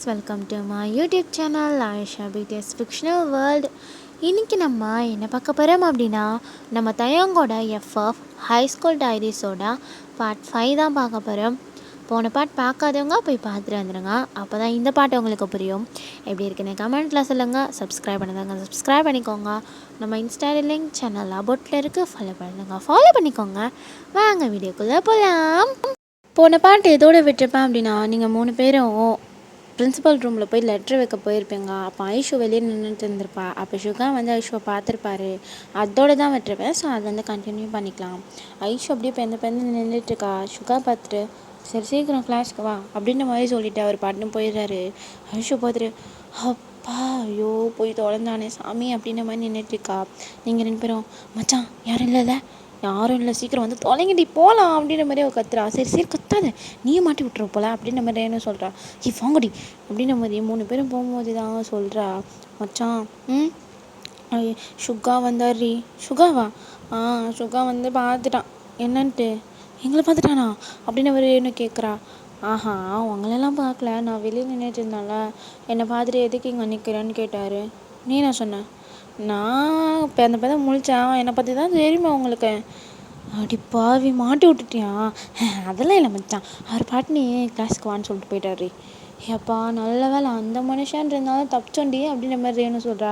Welcome to my YouTube channel Ayesha BTS fictional world. இன்றைக்கி நம்ம என்ன பார்க்க போகிறோம் அப்படின்னா, நம்ம தயங்கோட எஃப்எஃப் ஹை ஸ்கூல் டைரிஸோட பார்ட் 5 தான் பார்க்க போகிறோம். போன பார்ட் பார்க்காதவங்க போய் பார்த்துட்டு வந்துடுங்க, அப்போ தான் இந்த பாட்டு உங்களுக்கு புரியும். எப்படி இருக்குன்னு கமெண்ட்டில் சொல்லுங்கள். சப்ஸ்கிரைப் பண்ணுங்க, சப்ஸ்கிரைப் பண்ணிக்கோங்க. நம்ம இன்ஸ்டா லிங்க் சேனல் அபவுட்டில் இருக்குது, ஃபாலோ பண்ணிக்கோங்க. வாங்க வீடியோக்குள்ளே போகலாம். போன பாட்டு எதோடு விட்டுருப்பேன் அப்படின்னா, நீங்கள் 3 பேரும் பிரின்சிபல் ரூமில் போய் லெட்ரு வைக்க போயிருப்பீங்க. அப்போ ஐஷு வெளியே நின்றுட்டு இருந்திருப்பா. அப்போ சுகா ஐஷுவை பார்த்துருப்பாரு. அதோடு தான் விட்டுருப்பேன். ஸோ அது கண்டினியூ பண்ணிக்கலாம். ஐஷு அப்படியே பெந்து நின்றுட்டுருக்கா. சுகா பார்த்துட்டு, சரி சீக்கிரம் கிளாஸ்க்கு வா அப்படின்ற மாதிரி சொல்லிவிட்டு அவர் பாட்டுன்னு போயிடுறாரு. ஐஷு பார்த்துட்டு, அப்பா ஐயோ போய் தொலைந்தானே சாமி அப்படின்ற மாதிரி நின்றுட்டுருக்கா. நீங்கள் 2 பேரும், மச்சான் யாரும் இல்லைல்ல, யாரும் இல்லை, சீக்கிரம் வந்து தொலைங்கடி போகலாம் அப்படின்ற மாதிரி அவள் கத்துறா. சரி கத்தாத, நீயே மாட்டி விட்டுற போல அப்படின்ற மாதிரி என்ன சொல்கிறா. வாங்கடி அப்படின்ற மாதிரி 3 பேரும் போகும்போது தான் சொல்கிறா, மச்சான் சுகா வந்தாரி. சுகாவா? சுகா வந்து பார்த்துட்டான். என்னன்ட்டு? எங்களை பார்த்துட்டானா அப்படின்ற மாதிரி என்ன கேட்குறா. உங்களெல்லாம் பார்க்கல, நான் வெளியே நின்றுட்டு இருந்தால, என்னை பார்த்துட்டு எதுக்கு இங்கே நிற்கிறேன்னு கேட்டார். நீ நான் சொன்னேன், நான் இப்போ அந்த பதம் முழிச்சேன், என்னை பற்றி தான் தெரியுமா உங்களுக்கு? அப்படி பாவி மாட்டி விட்டுட்டியா? அதெல்லாம் இல்லை மச்சான், அவர் பாட்டு நீ கிளாஸுக்கு வான்னு சொல்லிட்டு போயிட்டாரு. ஏப்பா நல்ல வேலை, அந்த மனுஷன் இருந்தாலும் தப்பிச்சோண்டி அப்படின்ற மாதிரி என்ன சொல்கிறா.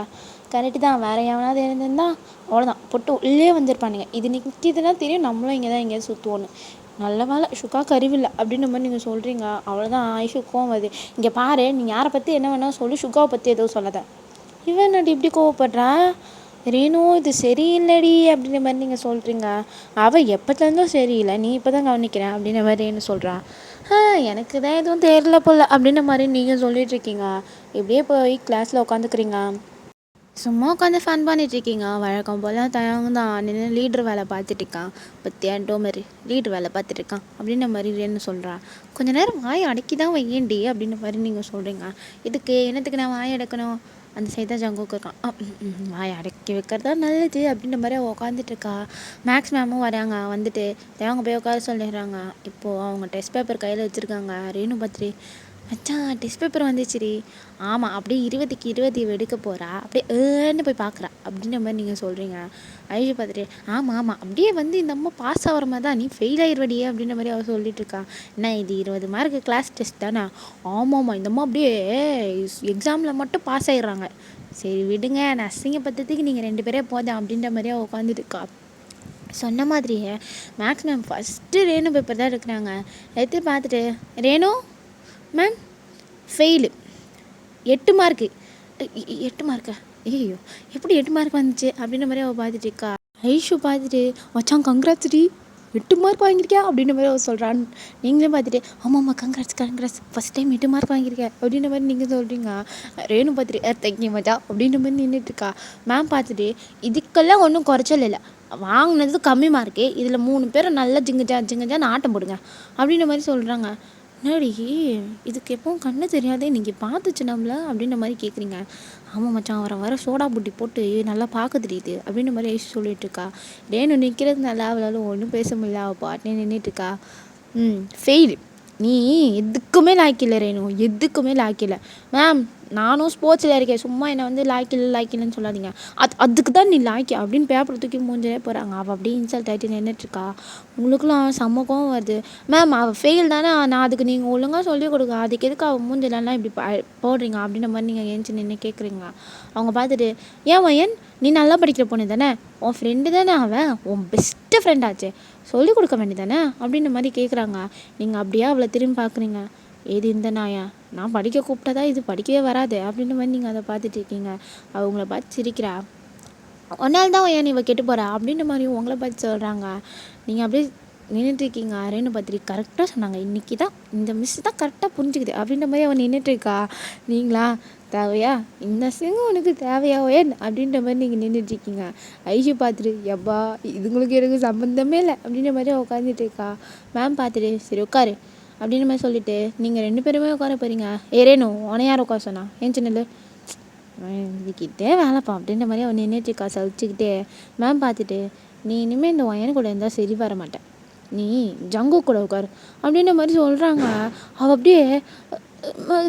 கரெக்டு தான், வேறு எவனாவது இருந்திருந்தா அவ்வளோதான், பொட்டு உள்ளே வந்திருப்பானுங்க. இது நிற்கிதுன்னா தெரியும் நம்மளும் இங்கே தான் எங்கேயாவது சுற்றுவோன்னு. நல்ல வேலை சுகாக்கு அறிவில்லை அப்படின்ற மாதிரி நீங்கள் சொல்கிறீங்க. அவ்வளோதான் ஆயுஷுக்கும் வருது. இங்கே பாரு, நீங்கள் யாரை பற்றி என்ன வேணால் சொல்லி சுகாவை பற்றி எதுவும் சொல்லாத. இவன் நடி இப்படி கோவப்படுறா. ரேணு இது சரியில்லடி அப்படின்ற மாதிரி நீங்கள் சொல்கிறீங்க. அவள் எப்போத்துலேருந்தும் சரியில்லை, நீ இப்போ தான் கவனிக்கிறேன் அப்படின்ற மாதிரி ரேணு சொல்கிறா. எனக்கு தான் எதுவும் தெரியல போல் அப்படின்ற மாதிரி நீங்கள் சொல்லிகிட்ருக்கீங்க. இப்படியே போய் கிளாஸில் உட்காந்துக்கிறீங்க, சும்மா உட்காந்து ஃபன் பண்ணிகிட்ருக்கீங்க. வழக்கம் போல் தயங்க தான் நின்று லீடர் வேலை பார்த்துட்ருக்கான். பத்தியாண்டோ மாதிரி லீடர் வேலை பார்த்துட்ருக்கான் அப்படின்ற மாதிரி ரேணு சொல்கிறா. கொஞ்சம் நேரம் வாய் அடக்கி தான் வையேண்டி அப்படின்ற மாதிரி நீங்கள் சொல்கிறீங்க. இதுக்கு என்னத்துக்கு நான் வாய் அடக்கணும்? அந்த சைடு தான் ஜங்குக்கு இருக்கான். வாய் அடக்கி வைக்கிறது தான் நல்லது அப்படின்ற மாதிரி அவள் உட்காந்துட்ருக்கா. மேக்ஸ் மேமும் வராங்க. வந்துட்டு அவங்க போய் உட்கார சொல்லிடுறாங்க. இப்போது அவங்க டெஸ்ட் பேப்பர் கையில் வச்சுருக்காங்க. ரேணு பத்திரி, மச்சான் டெஸ்ட் பேப்பர் வந்துச்சுரி. ஆமாம், அப்படியே 20க்கு 20 எடுக்க போகிறா. அப்படியே ஏன்னு போய் பார்க்குறா அப்படின்ற மாதிரி நீங்கள் சொல்கிறீங்க. ஐஷு பார்த்துட்டு, ஆமாம் அப்படியே வந்து இந்த அம்மா பாஸ் ஆகிற மாதிரி தான், நீ ஃபெயில் ஆகிடுவடியே அப்படின்ற மாதிரி அவள் சொல்லிகிட்ருக்கா. என்ன இது 20 மார்க்கு கிளாஸ் டெஸ்ட் தானே? ஆமாம்மா, இந்த அம்மா அப்படியே எக்ஸாமில் மட்டும் பாஸ் ஆகிடுறாங்க. சரி விடுங்க, நான் அசிங்கப்பட்டதுக்கு நீங்கள் 2 பேரே போதும் அப்படின்ற மாதிரியே உட்காந்துட்டு இருக்கா. சொன்ன மாதிரியே maths ma'am first Renu paper தான் எடுக்கிறாங்க. எடுத்து பார்த்துட்டு, ரேணு மேம் ஃபெயிலு, 8 மார்க்கு. 8 மார்க்கா? ஐயோ எப்படி 8 மார்க் வந்துச்சு அப்படின்ற மாதிரி அவள் பார்த்துட்டு இருக்கா. ஐஷு பார்த்துட்டு, மச்சான் கங்க்ராட்ஸ்டி, 8 மார்க் வாங்கியிருக்கியா அப்படின்ற மாதிரி அவள் சொல்கிறான். நீங்களே பார்த்துட்டு, ஆமாம்மா கங்க்ராட்ஸ் ஃபஸ்ட் டைம் 8 மார்க் வாங்கியிருக்கேன் அப்படின்ற மாதிரி நீங்கள் சொல்கிறீங்க. ரேணு பார்த்துட்டு, தேங்க்யூ மச்சா அப்படின்ற மாதிரி நின்றுட்டுருக்கா. மேம் பார்த்துட்டு, இதுக்கெல்லாம் ஒன்றும் குறைச்சல் இல்லை, வாங்கினது கம்மி மார்க்கு, இதில் 3 பேரும் நல்லா ஜிங்கஜான்னு ஆட்டம் போடுங்க அப்படின்ற மாதிரி சொல்கிறாங்க. என்னடி இதுக்கு எப்பவும் கண்ணு தெரியாதே, நீங்கள் பார்த்துச்சு நம்மள அப்படின்ற மாதிரி கேட்குறீங்க. ஆமாம் மச்சான், வர சோடா புட்டி போட்டு நல்லா பார்க்க தெரியுது அப்படின்ற மாதிரி ஐஷு சொல்லிகிட்ருக்கா. ரேணு நிற்கிறது நல்லா, அவளால் ஒன்றும் பேச முடியல, அவள் பாட்டுனே நின்றுட்டுருக்கா. ஃபெயில், நீ எதுக்குமே லாய்க்கில்லை ரேணு, எதுக்குமே லாய்க்கில்லை. மேம் நானும் ஸ்போர்ட்ஸில் இருக்கேன், சும்மா என்னை வந்து லாய்க்கில்லைன்னு சொல்லாதீங்க, அதுக்கு தான் நீ லாய்க்க அப்படின்னு பேப்பர் தூக்கி மூஞ்சே போகிறாங்க. அவள் அப்படியே இன்சல்ட் ஆகிட்டு நின்றுட்டுருக்கா. உங்களுக்குலாம் செம்மக்கம் வருது. மேம் அவள் ஃபெயில் தானே, நான் அதுக்கு நீங்கள் ஒழுங்காக சொல்லிக் கொடுங்க, அதுக்கு எதுக்கு அவள் மூஞ்சலாம் இப்படி போடுறீங்க அப்படின்ற மாதிரி நீங்கள் ஏஞ்சி நின்று கேட்குறீங்க. அவங்க பார்த்துட்டு, ஏன் நீ நல்லா படிக்கிற பொண்ணு தானே, உன் ஃப்ரெண்டு தானே, அவன் உன் பெஸ்ட்டு ஃப்ரெண்டாச்சே, சொல்லிக் கொடுக்க வேண்டியதானே அப்படின்ற மாதிரி கேட்குறாங்க. நீங்கள் அப்படியே அவளை திரும்பி பார்க்குறீங்க. ஏது இந்த நாயா, நான் படிக்க கூப்பிட்டதா, இது படிக்கவே வராது அப்படின்ற மாதிரி நீங்கள் அதை பார்த்துட்டு இருக்கீங்க. அவங்கள பார்த்து சிரிக்கிறா. ஒன்றால் தான் ஏன் இவள் கெட்டு போகிறா அப்படின்ற மாதிரி உங்களை பார்த்து சொல்கிறாங்க. நீங்கள் அப்படியே நின்றுட்டுருக்கீங்க. ரேணு பத்திரி கரெக்டாக சொன்னாங்க, இன்றைக்கி தான் இந்த மிஸ் தான் கரெக்டாக புரிஞ்சுக்குது அப்படின்ற மாதிரி அவன் நின்றுட்டுருக்கா. நீங்களா தேவையா, இந்த சிங்கம் உனக்கு தேவையா ஏன் அப்படின்ற மாதிரி நீங்கள் நின்றுட்டுருக்கீங்க. ஐஷு பார்த்துட்டு, எப்பா இதுங்களுக்கு எனக்கு சம்மந்தமே இல்லை அப்படின்ற மாதிரி உட்காந்துட்டு இருக்கா. மேம் பார்த்துட்டு, சரி உட்காரு அப்படின்ற மாதிரி சொல்லிவிட்டு நீங்கள் 2 பேருமே உட்கார போகிறீங்க. ரேணு உன்னை யார் உட்கார சொன்னா, ஏன் சின்னல் இதுக்கிட்டே வேலைப்பா அப்படின்ற மாதிரி அவன் நின்றுட்டுருக்கா சலிச்சுக்கிட்டே. மேம் பார்த்துட்டு, நீ இனிமேல் இந்த ஒயன் கூட இருந்தால் சரி வர மாட்டேன், நீ ஜங்கு கூட உட்காரு அப்படின்ற மாதிரி சொல்கிறாங்க. அவள் அப்படியே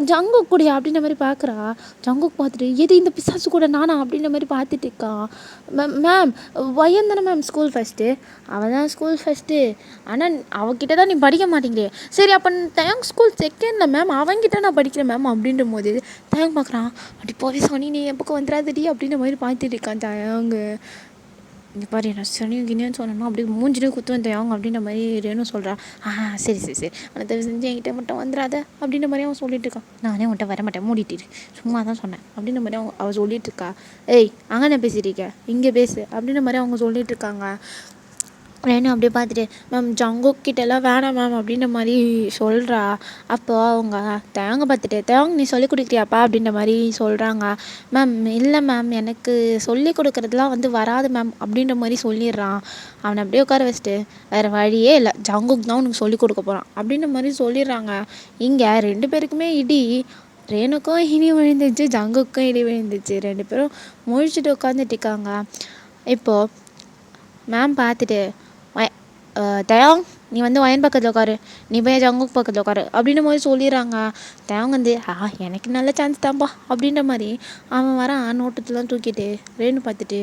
ஜங்குக் கூடயா அப்படின்ற மாதிரி பார்க்குறா. ஜங்குக் பார்த்துட்டு எது இந்த பிசாசு கூட நானா அப்படின்ற மாதிரி பார்த்துட்டு இருக்கான். மேம் பையன் தானே மேம் ஸ்கூல் ஃபஸ்ட்டு. அவள் தான் ஸ்கூல் ஃபஸ்ட்டு. ஆனால் அவகிட்ட தான் நீ படிக்க மாட்டேங்கிறே. சரி அப்போ தேங்க் ஸ்கூல் செகண்டில் மேம் அவன்கிட்ட நான் படிக்கிறேன் மேம் அப்படின்ற போது தேங்க் பார்க்குறான். அப்படி போவே சனி நீ என் பக்கம் வந்துடாதடி அப்படின்ற மாதிரி பார்த்துட்டு இருக்கான் தேங்கு. இங்கே பாரு நான் சனியும் கினியான்னு சொன்னேன்னா அப்படியே மூஞ்சிலே குத்துவேன் தேவங்க அப்படின்ற மாதிரி ரேணு சொல்கிறா. சரி சரி சரி அந்த தயவு செஞ்சு என்கிட்ட மட்டும் வந்துடாத அப்படின்ற மாதிரி அவன் சொல்லிட்டு இருக்கான். நானே உன்ட்ட வர மாட்டேன் மூடிட்டு சும்மா தான் சொன்னேன் அப்படின்ற மாதிரி அவள் சொல்லிட்டு இருக்கா. ஏய் அங்கே தான் பேசிட்டு இங்கே பேசு அப்படின்ற மாதிரி அவங்க சொல்லிட்டு இருக்காங்க. ரேணு அப்படியே பார்த்துட்டு மேம் ஜங்குக் கிட்டலாம் வேணாம் மேம் அப்படின்ற மாதிரி சொல்கிறா. அப்போ அவங்க தேங்க பார்த்துட்டு தேங்க நீ சொல்லிக் கொடுக்குறியாப்பா அப்படின்ற மாதிரி சொல்கிறாங்க. மேம் இல்லை மேம் எனக்கு சொல்லிக் கொடுக்குறதுலாம் வந்து வராது மேம் அப்படின்ற மாதிரி சொல்லிடுறான். அவனை அப்படியே உட்கார வச்சுட்டு வேறு வழியே இல்லை ஜங்குக் தான் உனக்கு சொல்லிக் கொடுக்க போகிறான் அப்படின்ற மாதிரி சொல்லிடுறாங்க. இங்கே 2 பேருக்குமே இடி. ரேணுக்கும் இடி விழுந்துச்சு, ஜங்குக்கும் இடி விழுந்துச்சு. 2 பேரும் முழிச்சிட்டு உட்காந்துட்டு இருக்காங்க. இப்போது மேம் பார்த்துட்டு தயாங் நீ வந்து வயன் பக்கத்தில் உட்காரு, நீ போய் ஜங்குக் பக்கத்தில் உட்காரு அப்படின்ற மாதிரி சொல்லிடுறாங்க. தயாங் வந்து எனக்கு நல்ல சான்ஸ் தான்ப்பா அப்படின்ற மாதிரி அவன் வரான் நோட்டத்தெலாம் தூக்கிட்டு. ரேணு பார்த்துட்டு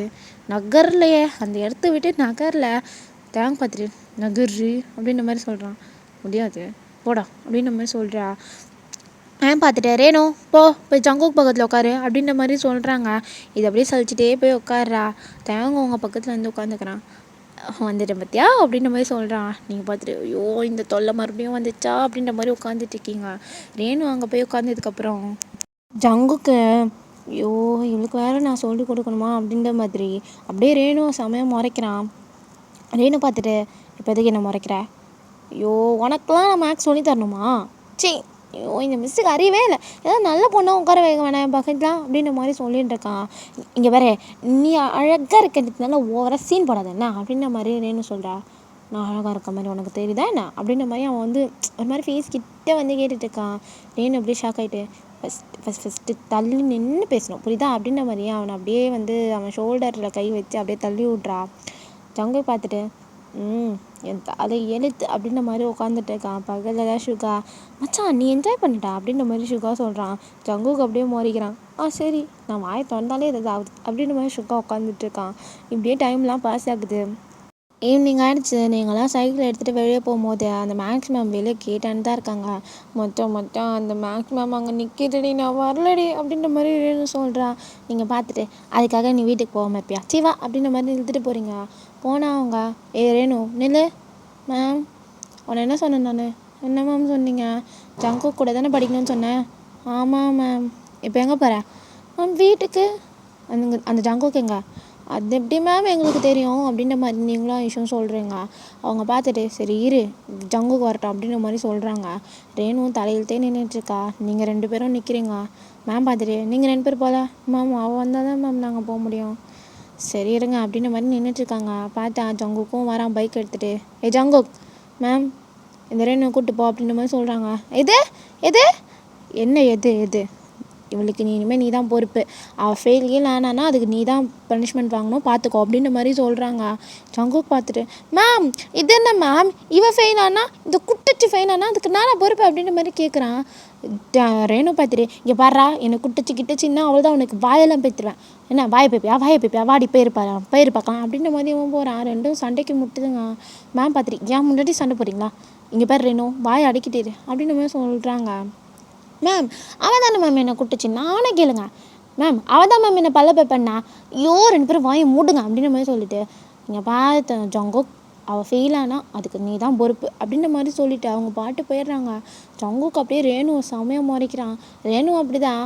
நகர்லையே அந்த இடத்த விட்டு நகரில். தயாங் பார்த்துட்டு நகர்றி அப்படின்ற மாதிரி சொல்கிறான். முடியாது போடா அப்படின்ற மாதிரி சொல்கிறா. பார்த்துட்டு ரேணு போய் ஜங்குக் பக்கத்தில் உட்காரு அப்படின்ற மாதிரி சொல்கிறாங்க. இது அப்படியே சலிச்சிட்டே போய் உட்கார்றா. தயாங்க அவங்க பக்கத்தில் வந்து உட்காந்துக்கிறான். வந்துட்டேன் பார்த்தியா அப்படின்ற மாதிரி சொல்கிறான். நீங்கள் பார்த்துட்டு ஐயோ இந்த தொல்லை மறுபடியும் வந்துச்சா அப்படின்ற மாதிரி உட்காந்துட்டு இருக்கீங்க. ரேணு அங்கே போய் உட்காந்ததுக்கப்புறம் ஜங்குக்கு ஐயோ இவளுக்கு வேறு நான் சொல்லி கொடுக்கணுமா அப்படின்ற மாதிரி அப்படியே ரேணு செமையாக முறைக்கிறான். ரேணு பார்த்துட்டு இப்போ எதுக்கு என்ன முறைக்கிற? ஐயோ உனக்கெலாம் நான் மேக்ஸ் சொல்லி தரணுமா? சரி ஐயோ இந்த மிஸ்ஸுக்கு அறிவே இல்லை, ஏதாவது நல்ல பொண்ணாக உட்கார வைக்க வேணாம் பக்கத்துலாம் அப்படின்ற மாதிரி சொல்லிட்டு இருக்கான். இங்கே வேற நீ அழகாக இருக்கிறதுனால ஓவராக சீன் போடாத என்ன அப்படின்ற மாதிரி ரேணு சொல்கிறா. நான் அழகாக இருக்க மாதிரி உனக்கு தெரியுதா என்ன அப்படின்ற மாதிரி அவன் வந்து ஒரு மாதிரி ஃபேஸ் கிட்டே வந்து கேட்டுட்டு இருக்கான். ரேணு அப்படியே ஷாக் ஆகிட்டு ஃபஸ்ட்டு தள்ளி நின்று பேசணும் புரியுதா அப்படின்ற மாதிரி அவனை அப்படியே வந்து அவன் ஷோல்டரில் கை வச்சு அப்படியே தள்ளி விட்றா. ஜங்கை பார்த்துட்டு என் தலை எழுத்து அப்படின்ற மாதிரி உட்காந்துட்டு இருக்கான். பக்கத்தில் தான் சுகா மச்சான் நீ என்ஜாய் பண்ணிட்டா அப்படின்ற மாதிரி சுகா சொல்கிறான். ஜங்குக்கு அப்படியே மோறிக்கிறான். சரி நான் வாயை திறந்தாலே ஏதாவது ஆகுது அப்படின்ற மாதிரி சுகா உட்காந்துட்டு இருக்கான். இப்படியே டைம்லாம் பாஸ் ஆகுது. ஈவினிங் ஆகிடுச்சு. நீங்களாம் சைக்கிள் எடுத்துகிட்டு வெளியே போகும்போது அந்த மேக்ஸ் மேம் வெளியே கேட்டான்னு தான் இருக்காங்க. மொத்தம் அந்த மேக்ஸ் மேம் அங்கே நிற்கிட்டடி நான் வரலடி அப்படின்ற மாதிரி ரேணு சொல்கிறான். நீங்கள் பார்த்துட்டு அதுக்காக நீ வீட்டுக்கு போகாமல் இருப்பியா சிவா அப்படின்ற மாதிரி இழுத்துட்டு போகிறீங்க. போனால் அவங்க ரேணு நில்லு மேம் உன்னை என்ன சொன்னேன் நான்? என்ன மேம் சொன்னீங்க? ஜங்குக் கூட தானே படிக்கணும்னு சொன்னேன். ஆமாம் மேம். இப்போ எங்கே போகிறேன் மேம்? வீட்டுக்கு. அந்த ஜங்குக் எங்கே? அது எப்படி மேம் எங்களுக்கு தெரியும் அப்படின்ற மாதிரி நீங்களும் விஷயம் சொல்கிறீங்க. அவங்க பார்த்துட்டு சரி இரு ஜங்குக்கு வரட்டும் அப்படின்ற மாதிரி சொல்கிறாங்க. ரேணுவும் தலையில்த்தே நின்றுட்டுருக்கா. நீங்கள் 2 பேரும் நிற்கிறீங்க. மேம் பார்த்துட்டு நீங்கள் 2 பேர் போகல மேம், அவள் வந்தால் தான் மேம் நாங்கள் போக முடியும். சரி இருங்க அப்படின்ற மாதிரி நின்றுட்டுருக்காங்க. பார்த்தா ஜங்குக்கும் வரான் பைக் எடுத்துகிட்டு. ஜங்குக் மேம் இந்த ரேணு கூப்பிட்டு போ அப்படின்ற மாதிரி சொல்கிறாங்க. எது எது என்ன எது எது இவளுக்கு இனிமேல் நீ தான் பொறுப்பு. அவள் ஃபெயிலியே ஆனானா அதுக்கு நீ தான் பனிஷ்மெண்ட் வாங்கணும் பார்த்துக்கோ அப்படின்ற மாதிரி சொல்கிறாங்க. ஜங்குக் பார்த்துட்டு மேம் இது என்ன மேம் இவள் ஃபெயில் ஆனால் இந்த குட்டச்சி ஃபெயில் ஆனால் அதுக்கு நானா பொறுப்பு அப்படின்ற மாதிரி கேட்குறான். ரேணு பார்த்துட்டு இங்கே பாடுறா என்னை கிட்டச்சின்னா அவள் தான் உனக்கு வாயெல்லாம் பேத்துருவேன். என்ன வாயை பேப்பியா வாடி பயிர் பார்க்கலாம் அப்படின்ற மாதிரி அவன் போகிறான். 2 சண்டைக்கு முட்டுதுங்க. மேம் பார்த்துட்டு ஏன் முன்னாடி சண்டை போடுறீங்களா? இங்கே பாரு ரேணு வாயை அடிக்கிட்டே அப்படின்ற மாதிரி சொல்கிறாங்க. மேம் அவள் தானே மேம் என்னை கூப்பிட்டுச்சு நானே கேளுங்க. மேம் அவள் தான் மேம் என்னை பல்ல பேப்பண்ணா. ஐயோ 2 பேரும் வாயை மூடுங்க அப்படின்ற மாதிரி சொல்லிவிட்டு இங்கே பார்த்து ஜங்குக் அவள் ஃபெயில் ஆனால் அதுக்கு நீ தான் பொறுப்பு அப்படின்ற மாதிரி சொல்லிவிட்டு அவங்க பாட்டு போயிடுறாங்க. ஜங்குக் அப்படியே ரேணு செமையாக முறைக்கிறான். ரேணு அப்படி தான்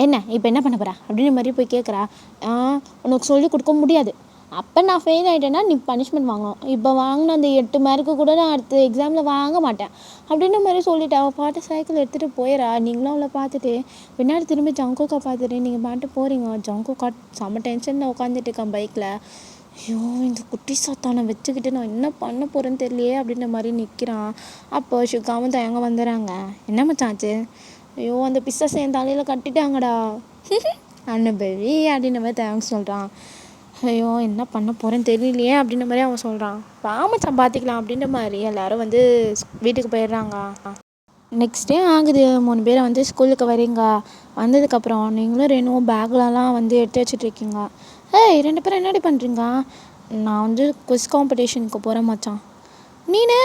என்ன இப்போ என்ன பண்ண போகிறா அப்படின்ற மாதிரி போய் கேட்குறா. உனக்கு சொல்லிக் கொடுக்க முடியாது. அப்போ நான் ஃபெயில் ஆகிட்டேன்னா நீ பனிஷ்மெண்ட் வாங்கணும். இப்போ வாங்கின அந்த 8 மார்க்கு கூட நான் அடுத்த எக்ஸாமில் வாங்க மாட்டேன் அப்படின்ற மாதிரி சொல்லிவிட்டு அவள் பாட்டு சைக்கிள் எடுத்துகிட்டு போயிடா. நீங்களும் அவளை பார்த்துட்டு பின்னாடி திரும்பி ஜங்குக்கா பார்த்துட்டு நீங்கள் பாட்டு போகிறீங்க. ஜங்குக்கா செம்ம டென்ஷனில் உட்காந்துட்டு இருக்கான் பைக்கில். ஐயோ இந்த குட்டி சாத்தானை வச்சுக்கிட்டு நான் என்ன பண்ண போகிறேன்னு தெரியலையே அப்படின்ற மாதிரி நிற்கிறான். அப்போ சுகாவும் தயங்க வந்துடுறாங்க. என்ன மச்சாச்சு? ஐயோ அந்த பிஸ்ஸை என் தலையில் கட்டிட்டாங்கடா அண்ணபவி அப்படின்ற மாதிரி தேங்க்ஸ் சொல்கிறான். ஐயோ என்ன பண்ண போகிறேன்னு தெரியலையே அப்படின்ற மாதிரி அவன் சொல்கிறான். வாமச்சான் பார்த்துக்கலாம் அப்படின்ற மாதிரி எல்லோரும் வந்து வீட்டுக்கு போயிடுறாங்க. நெக்ஸ்ட் டே ஆகுது, 3 பேரை வந்து ஸ்கூலுக்கு வரீங்க. வந்ததுக்கப்புறம் நீங்களும் ரெனுவும் பேக்லலாம் வந்து எடுத்து வச்சுட்ருக்கீங்க. ஏய் 2 பேரும் என்னடி பண்ணுறீங்க? நான் வந்து குவிஸ் காம்படிஷனுக்கு போகிறேன் மச்சான். நீனு?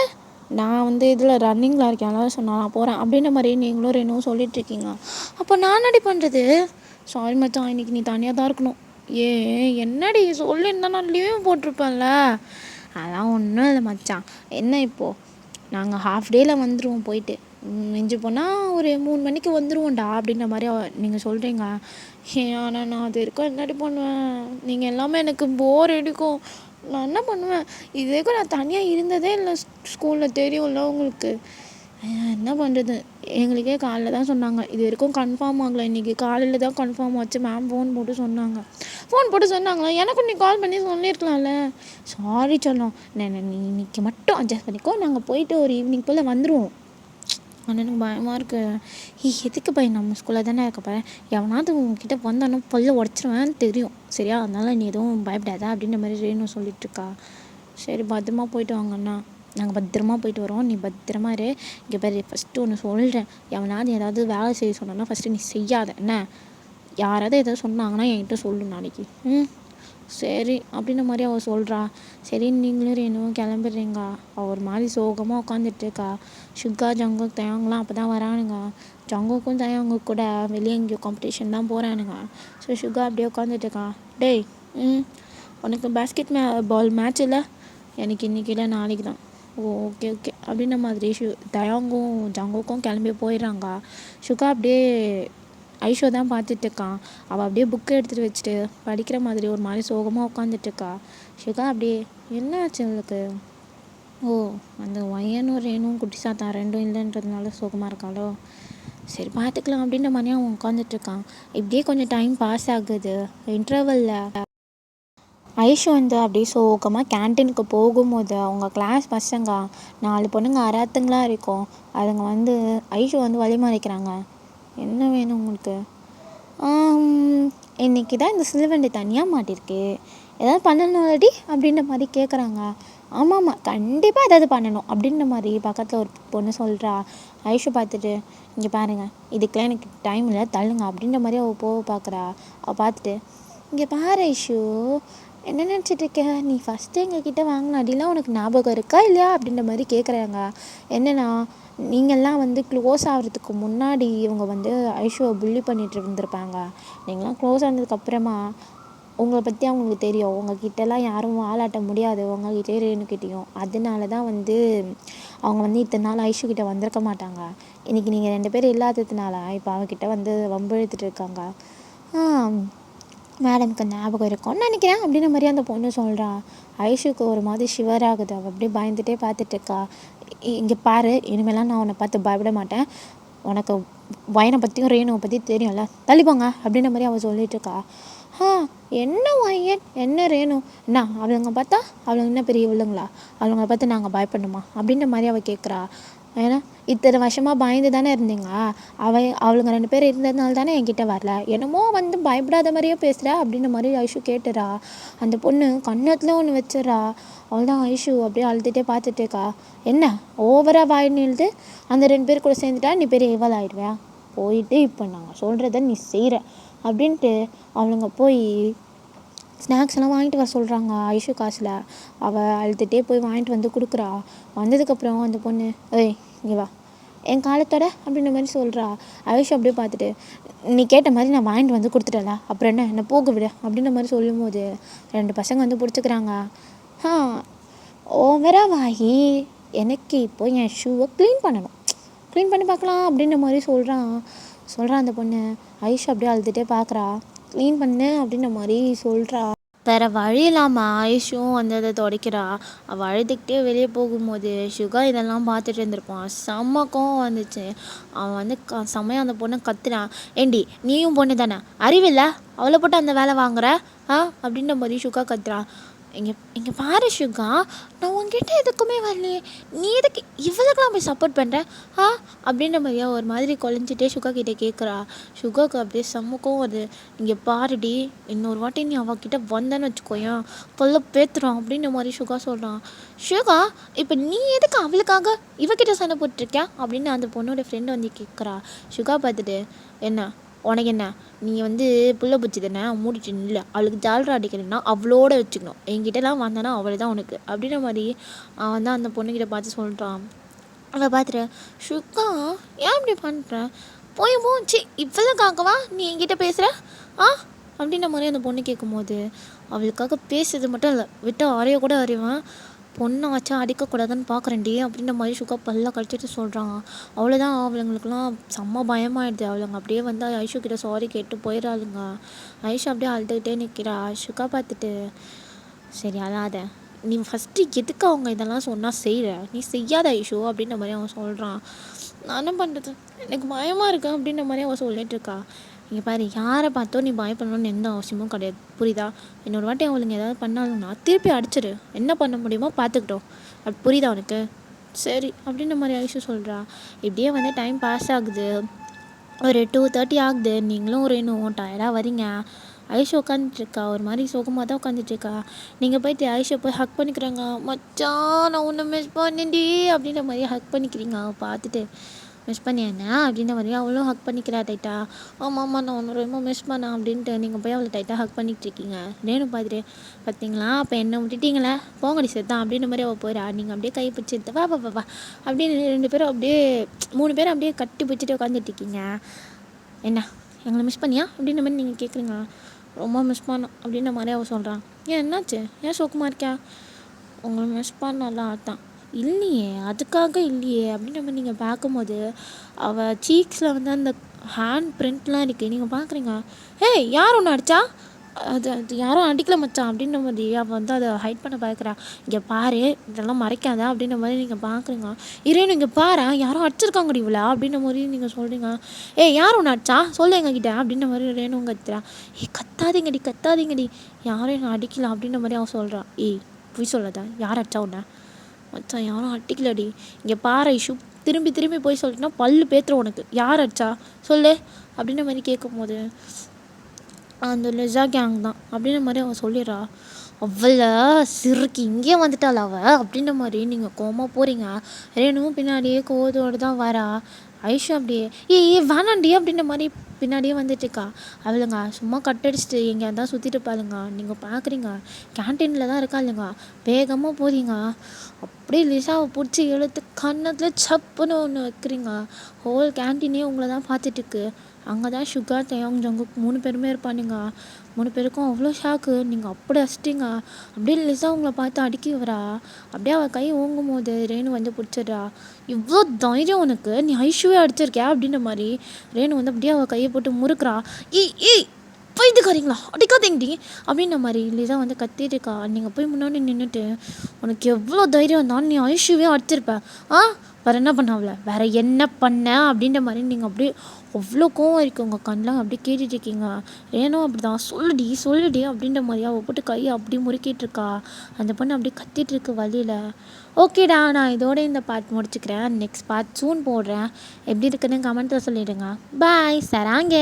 நான் வந்து இதில் ரன்னிங்கில் இருக்கேன், அதனால சொன்னால் நான் போகிறேன் அப்படின்ற மாதிரி நீங்களும் ரெனுவும் சொல்லிகிட்ருக்கீங்க. அப்போ நான் என்னடி பண்ணுறது? சாரி மச்சான், இன்றைக்கி நீ தனியாக தான் இருக்கணும். என்னடி சொல்லியிருந்தா நான் லீவ் போட்டிருப்பேன்ல. அதெல்லாம் ஒன்றும் இல்லை மச்சான். என்ன இப்போது நாங்கள் ஹாஃப் டேயில் வந்துடுவோம், போயிட்டு மிஞ்சி போனால் ஒரு 3 மணிக்கு வந்துடுவோம்டா அப்படின்ற மாதிரி நீங்கள் சொல்கிறீங்க. ஆனால் நான் அது வரைக்கும் என்னடி பண்ணுவேன்? நீங்கள் எல்லாமே எனக்கு போர் அடிக்கும். நான் என்ன பண்ணுவேன்? இது வரைக்கும் நான் தனியாக இருந்ததே இல்லை ஸ்கூலில், தெரியும்ல உங்களுக்கு. என்ன பண்ணுறது? எங்களுக்கே காலைல தான் சொன்னாங்க, இது வரைக்கும் கன்ஃபார்ம் ஆகலை. இன்றைக்கி காலையில் தான் கன்ஃபார்ம் ஆச்சு. மேம் ஃபோன் போட்டு சொன்னாங்களா? எனக்கும் நீ கால் பண்ணி சொல்லியிருக்கலாம்ல. சாரி சொன்னோம். நீ இன்னைக்கு மட்டும் அட்ஜஸ்ட் பண்ணிக்கோ, நாங்கள் போயிட்டு ஒரு ஈவினிங் போல் வந்துடுவோம். ஆனால் எனக்கு பயமாக இருக்குது. எதுக்கு பையன், நம்ம ஸ்கூலில் தானே இருக்க போகிறேன். எவனாவது உங்ககிட்ட வந்தானோ பல்ல உடச்சிருவேன்னு தெரியும், சரியா? அதனால் நீ எதுவும் பயப்படாத அப்படின்ற மாதிரி ரேணு சொல்லிட்டுருக்கா. சரி பத்திரமா போயிட்டு வாங்கண்ணா. நாங்கள் பத்திரமா போயிட்டு வரோம், நீ பத்திரமா இரு. இங்கே பாரு, ஃபஸ்ட்டு ஒன்று சொல்கிறேன், எவனாவது ஏதாவது வேலை செய்ய சொன்னோன்னா ஃபஸ்ட்டு நீ செய்யாத என்ன. யாராவது எதாவது சொன்னாங்கன்னா என்கிட்ட சொல்லு நாளைக்கு. சரி அப்படின்ற மாதிரி அவள் சொல்கிறா. சரி நீங்களும் ரேணுவும் கிளம்பிடுறீங்க. அவள் ஒரு மாதிரி சோகமாக உட்காந்துட்ருக்கா. சுகா, ஜங்குக், தயாங்கெலாம் அப்போ தான் வரானுங்க. ஜங்குக்கும் தயாங்குக் கூட வெளியே எங்கேயோ காம்படிஷன் தான் போகிறானுங்க. ஸோ சுகா அப்படியே உட்காந்துட்ருக்கா. டேய் உனக்கு பேஸ்கெட் பால் மேட்ச் இல்லை? எனக்கு இன்றைக்கி இல்லை, நாளைக்கு தான். ஓகே அப்படின்ற மாதிரி தயாங்கும் ஜங்குக்கும் கிளம்பி போயிடுறாங்க. சுகா அப்படியே ஐஷோ தான் பார்த்துட்ருக்கான். அவள் அப்படியே புக்கை எடுத்துகிட்டு வச்சுட்டு படிக்கிற மாதிரி ஒரு மாதிரி சோகமாக உட்காந்துட்ருக்கா. சுகா அப்படியே என்ன ஆச்சு அவளுக்கு? அந்த ஒயனும் ரேனும் குட்டி சாத்தான் ரெண்டும் இல்லைன்றதுனால சோகமாக இருக்காளோ? சரி பார்த்துக்கலாம் அப்படின்ற மாதிரி அவன் உட்காந்துட்ருக்கான். இப்படியே கொஞ்சம் டைம் பாஸ் ஆகுது. இன்டர்வலில் ஐஷு வந்து அப்படியே சோகமாக கேன்டீனுக்கு போகும்போது அவங்க கிளாஸ் பசங்க 4 பொண்ணுங்க அராத்துங்களாக இருக்கும். அதுங்க வந்து ஐஷு வந்து வழிமறைக்கிறாங்க. என்ன வேணும் உங்களுக்கு? இன்றைக்கி தான் இந்த சிலுவண்டி தனியாக மாட்டிருக்கு, ஏதாவது பண்ணணும்லடி அப்படின்ற மாதிரி கேட்குறாங்க. ஆமாம் கண்டிப்பாக ஏதாவது பண்ணணும் அப்படின்ற மாதிரி பக்கத்தில் ஒரு பொண்ணு சொல்கிறா. ஐஷு பார்த்துட்டு, இங்கே பாருங்கள், இதுக்கெலாம் எனக்கு டைம் இல்லை, தள்ளுங்க அப்படின்ற மாதிரி அவள் போக பார்க்குறா. அவள் பார்த்துட்டு, இங்கே பாரு ஐஷு, என்ன நினச்சிட்ருக்க? நீ ஃபஸ்ட்டு எங்ககிட்ட வாங்கின அடிலாம் உனக்கு ஞாபகம் இருக்கா இல்லையா அப்படின்ற மாதிரி கேட்குறாங்க. என்னென்னா, நீங்கள்லாம் வந்து க்ளோஸ் ஆகிறதுக்கு முன்னாடி இவங்க வந்து ஐஷுவை புள்ளி பண்ணிட்டு இருந்திருப்பாங்க. நீங்களாம் க்ளோஸ் ஆனதுக்கப்புறமா உங்களை பற்றி அவங்களுக்கு தெரியும். உங்ககிட்டலாம் யாரும் வாலாட்ட முடியாது, உங்ககிட்டே ரேணுக்கிட்டேயும். அதனால தான் வந்து அவங்க வந்து இத்தனை நாள் ஐஷுக்கிட்ட வந்திருக்க மாட்டாங்க. இன்றைக்கி நீங்கள் 2 பேர் இல்லாததுனால இப்போ அவங்கக்கிட்ட வந்து வம்பு இழுத்துட்டு இருக்காங்க. மேடம்க்கு ஞாபகம் இருக்கும்னு நினைக்கிறேன் அப்படின்ற மாதிரி அந்த பொண்ணு சொல்கிறா. ஐஷுக்கு ஒரு மாதிரி ஷிவர் ஆகுது. அவள் அப்படியே பயந்துகிட்டே பார்த்துட்ருக்கா. இங்கே பாரு, இனிமேலாம் நான் உன்னை பார்த்து பயப்பட மாட்டேன். உனக்கு வயனை பற்றியும் ரேணுவை பற்றி தெரியும்ல, தள்ளிப்போங்க அப்படின்ற மாதிரி அவள் சொல்லிகிட்ருக்கா. என்ன வயன் என்ன ரேணு என்ன அவளுங்க பார்த்தா அவளுங்க என்ன பெரிய இவளுங்களா? அவளுங்களை பார்த்து நாங்கள் பயப்படணுமா அப்படின்ற மாதிரி அவள் கேட்குறா. ஏன்னா இத்தனை வருஷமாக பயந்து தானே இருந்தீங்க. அவளுங்க 2 பேர் இருந்ததுனால தானே என்கிட்ட வரல. என்னமோ வந்து பயப்படாத மாதிரியே பேசுகிறா அப்படின்ற மாதிரி ஐஷு கேட்டுறா. அந்த பொண்ணு கண்ணத்தில் ஒன்று வச்சிடறா. அவள்தான் ஐஷு அப்படியே அழுதுகிட்டே பார்த்துட்டேக்கா. என்ன ஓவராக வாய் நிழுது? அந்த 2 பேர் கூட சேர்ந்துட்டா நீ பெரிய இவள் ஆகிடுவியா? போயிட்டு இப்போ நாங்கள் சொல்கிறத நீ செய்கிற அப்படின்ட்டு அவளுங்க போய் ஸ்நாக்ஸ் எல்லாம் வாங்கிட்டு வர சொல்கிறாங்க. ஐஷு காசில் அவள் அழுதுகிட்டே போய் வாங்கிட்டு வந்து கொடுக்குறா. வந்ததுக்கப்புறம் அந்த பொண்ணு, இங்கே வா, என் காலத்தோட அப்படின்ற மாதிரி சொல்கிறா. ஐஷு அப்படியே பார்த்துட்டு, நீ கேட்ட மாதிரி நான் வாங்கிட்டு வந்து கொடுத்துட்டல, அப்புறம் என்ன போக விட அப்படின்ற மாதிரி சொல்லும் போது 2 பசங்க வந்து பிடிச்சிக்கிறாங்க. ஓவரா வாங்கி எனக்கு இப்போ என் ஷூவை க்ளீன் பண்ணி பார்க்கலாம் அப்படின்ற மாதிரி சொல்கிறான் அந்த பொண்ணு. ஐஷு அப்படியே அழுதுகிட்டே பார்க்குறா. க்ளீன் பண்ணு அப்படின்ற மாதிரி சொல்கிறா. வேறு வழி இல்லாமல் ஐஷும் வந்து அதை துடைக்கிறா. அவள் அழுதுகிட்டே வெளியே போகும்போது சுகா இதெல்லாம் பார்த்துட்டு இருந்திருப்பான். செம்ம கோவம் வந்துச்சு. அவன் வந்து செம்மையாக அந்த பொண்ணை கத்துறான். ஏண்டி நீயும் பொண்ணு தானே, அறிவில்லை, அவளை போட்டு அந்த வேலை வாங்குற அப்படின்ற மாதிரி சுகா கத்துறான். இங்கே இங்கே பாரு சுகா, நான் உங்ககிட்ட எதுக்குமே வரலையே, நீ எதுக்கு இவ்வளோக்கெல்லாம் போய் சப்போர்ட் பண்ணுற ஆ அப்படின்ற மாதிரியா ஒரு மாதிரி குழஞ்சிட்டே சுகா கிட்டே கேட்குறா. சுகாவுக்கு அப்படியே செம்மக்கும் அது. இங்கே பாருடி, இன்னொரு வாட்டி நீ அவகிட்ட வந்தேன்னு வச்சுக்கோயேன் கொல்ல பேத்துறான் அப்படின்ற மாதிரி சுகா சொல்கிறான். சுகா, இப்போ நீ எதுக்கு அவளுக்காக இவகிட்ட சண்டை போட்டுருக்கியா அப்படின்னு அந்த பொண்ணோட ஃப்ரெண்டு வந்து கேட்குறா. சுகா பார்த்துட்டு, என்ன உனக்கு என்ன, நீ வந்து புள்ள பூச்சி தானே, மூடிட்டு இல்லை, அவளுக்கு ஜால்ரா அடிக்கிறேன்னா அவளோட வச்சுக்கணும், என்கிட்டலாம் வந்தானா அவளை தான் உனக்கு அப்படின்ற மாதிரி அவன் தான் அந்த பொண்ணுக்கிட்ட பார்த்து சொல்கிறான். அவள் பார்த்துட்டு, சுகா ஏன் இப்படி பண்ணுற, போய் போச்சு இவ்வளோக்காகவா நீ என்கிட்ட பேசுகிற ஆ அப்படின்ற மாதிரி அந்த பொண்ணு கேட்கும்போது, அவளுக்காக பேசுறது மட்டும் இல்லை, விட்டு அறைய கூட அறிவேன், பொண்ணை வச்சா அடிக்கக்கூடாதுன்னு பார்க்குறேன்டி அப்படின்ற மாதிரி சுகா பல்ல கழிச்சிட்டு சொல்கிறான். அவ்வளோதான், அவளுங்களுக்குலாம் செம்ம பயமாயிடுது. அவளுங்க அப்படியே வந்து ஐஷு கிட்ட சாரி கேட்டு போயிடாளுங்க. ஐஷு அப்படியே அழுதுகிட்டே நிற்கிறா. சுகா பார்த்துட்டு, சரி அழாத, நீ ஃபஸ்ட்டு எதுக்கு அவங்க இதெல்லாம் சொன்னால் செய்கிற, நீ செய்யாத ஐஷு அப்படின்ற மாதிரி அவன் சொல்கிறான். நான் என்ன பண்ணுறது, எனக்கு பயமாக இருக்கு அப்படின்ற மாதிரி அவன் சொல்லிட்டு இருக்கா. இங்கே பாரு, யாரை பார்த்தோ நீ பயப்படணும்னு எந்த அவசியமும் கிடையாது, புரியுதா? இன்னொரு வாட்டி அவளுங்க ஏதாவது பண்ணாலும்னா திருப்பி அடிச்சிடு, என்ன பண்ண முடியுமோ பார்த்துக்கிட்டோம், அப்படி புரியுதா உனக்கு? சரி அப்படின்ற மாதிரி ஐஷு சொல்கிறா. இப்படியே வந்து டைம் பாஸ் ஆகுது, ஒரு 2:30 ஆகுது. நீங்களும் ஒரு இன்னும் டயர்டாக வரீங்க. ஐஷு உட்காந்துட்ருக்கா, ஒரு மாதிரி சோகமாக தான் உட்காந்துட்ருக்கா. நீங்கள் போய்ட்டு ஐஷை போய் ஹக் பண்ணிக்கிறேங்க. மச்சான் நான் உன்னை மிஸ் பண்ணேன்டி அப்படின்ற மாதிரி ஹக் பண்ணிக்கிறீங்க. பார்த்துட்டு, மிஸ் பண்ணியாண்ணா அப்படின்ற மாதிரி அவளும் ஹக் பண்ணிக்கிறா டைட்டா. ஆமாம் நான் ஒன்று ரொம்ப மிஸ் பண்ணேன் அப்படின்ட்டு நீங்கள் போய் அவளை டைட்டாக ஹக் பண்ணிகிட்டு இருக்கீங்க. நேனு பார்த்துட்டு, பார்த்தீங்களா அப்போ என்னை விட்டுட்டீங்களே, போங்கடி செத்தான் அப்படின்ற மாதிரி அவள் போயிடா. நீங்கள் அப்படியே கை பிடிச்சிட்டு வா வா வா வா அப்படின்னு 2 பேரும் அப்படியே 3 பேரும் அப்படியே கட்டி பிடிச்சிட்டு உட்காந்துட்ருக்கீங்க. என்ன எங்களை மிஸ் பண்ணியா அப்படின்ற மாதிரி நீங்கள் கேட்குறீங்க. ரொம்ப மிஸ் பண்ணோம் அப்படின்ற மாதிரி அவள் சொல்கிறான். ஏன் என்னாச்சு, ஏன் சோகமாக இருக்கியா? உங்களை மிஸ் பண்ணலாம் அதான். இல்லையே, அதுக்காக இல்லையே அப்படின்ற மாதிரி நீங்கள் பார்க்கும்போது அவள் சீக்ஸில் வந்து அந்த ஹேண்ட் பிரிண்ட்லாம் இருக்குது, நீங்கள் பார்க்குறீங்க. ஏய் யார் ஒன்று அடித்தா, அது யாரும் அடிக்கல மச்சான் அப்படின்ற மாதிரி அவள் வந்து அதை ஹைட் பண்ண பார்க்குறா. இங்கே பாரு, இதெல்லாம் மறைக்காத அப்படின்ற மாதிரி நீங்கள் பார்க்குறீங்க. இரேனு இங்கே பாரு, யாரும் அடிச்சிருக்காங்கடி இவ்வளோ அப்படின்ற மாதிரி நீங்கள் சொல்கிறீங்க. ஏய் யார் ஒன்று அடிச்சா சொல்லு எங்ககிட்ட அப்படின்ற மாதிரி ரேணும் கத்துறா. கத்தாதீங்கடி யாரும் என்ன அடிக்கல அப்படின்ற மாதிரி அவன் சொல்கிறான். ஏய் போய் சொல்லாத, யார் அடிச்சா உன்னை? மச்சான் யாரும் அடிக்கலடி, இங்கே பாரு ஐஷு, திரும்பி போய் சொல்லிட்டுனா பல்லு பேத்துரும் உனக்கு, யார் அடிச்சா சொல்லு அப்படின்ற மாதிரி கேட்கும்போது, அந்த லெஸா கேங் தான் அப்படின்ற மாதிரி அவன் சொல்லிடுறா. அவ்வளோ சிறுக்கி இங்கே வந்துட்டாள் அவள் அப்படின்ற மாதிரி நீங்கள் கோமா போகிறீங்க. ரேணுவும் பின்னாடியே கோவத்தோடு தான் வரா. ஐஷு அப்படியே ஏய் வேணாண்டி அப்படின்ற மாதிரி பின்னாடியே வந்துட்டுருக்கா. அவளுங்க சும்மா கட்டடிச்சிட்டு எங்கேயா தான் சுற்றிட்டு இருப்பாளுங்க. நீங்கள் பார்க்குறீங்க கேன்டீனில் தான் இருக்கா இல்லைங்க, வேகமாக போகிறீங்க, அப்படியே லிசாவை பிடிச்சி இழுத்து கன்னத்தில் சப்புன்னு ஒன்று வைக்கிறீங்க. ஹோல் கேன்டீனே உங்களை தான் பார்த்துட்டுருக்கு. அங்கே தான் சுகா, தயாங், ஜங்குக் 3 பேருமே இருப்பானுங்க. 3 பேருக்கும் அவ்வளோ ஷாக்கு. நீங்கள் அப்படி அடிச்சிட்டிங்க. அப்படியே லிசா உங்களை பார்த்து அடிக்கி வரா. அப்படியே அவள் கை ஓங்கும் போது ரேணு வந்து பிடிச்சிட்றா. இவ்வளோ தைரியம் உனக்கு, நீ ஐஷுவே அடிச்சிருக்கியா அப்படின்ற மாதிரி ரேணு வந்து அப்படியே அவள் கையை போட்டு முறுக்குறா. ஏய் போய்த்துக்காரீங்களா, அடிக்காதீங்கடி அப்படின்ற மாதிரி லிசா வந்து கத்திட்டு இருக்கா. நீங்கள் போய் முன்னாடி நின்றுட்டு, உனக்கு எவ்வளோ தைரியம் தான், நீ ஐஷுவே அடிச்சிருப்ப வேறு என்ன பண்ண, அவளை வேறு என்ன பண்ண அப்படின்ற மாதிரி நீங்கள் அப்படியே அவ்வளோ கோவம் இருக்குது உங்கள் கண்ணெலாம் அப்படியே கேட்டுட்ருக்கீங்க. ஏனோ அப்படி தான் சொல்லுடி அப்படின்ற மாதிரி அவள் போட்டு கையை அப்படி முறுக்கிட்டுருக்கா. அந்த பொண்ணு அப்படியே கத்திகிட்ருக்கு வழியில். ஓகேடா, நான் இதோட இந்த பார்ட் முடிச்சுக்கிறேன். நெக்ஸ்ட் பார்ட் சூன் போடுறேன். எப்படி இருக்குன்னு கமெண்ட்டில் சொல்லிவிடுங்க. பாய் சராங்க.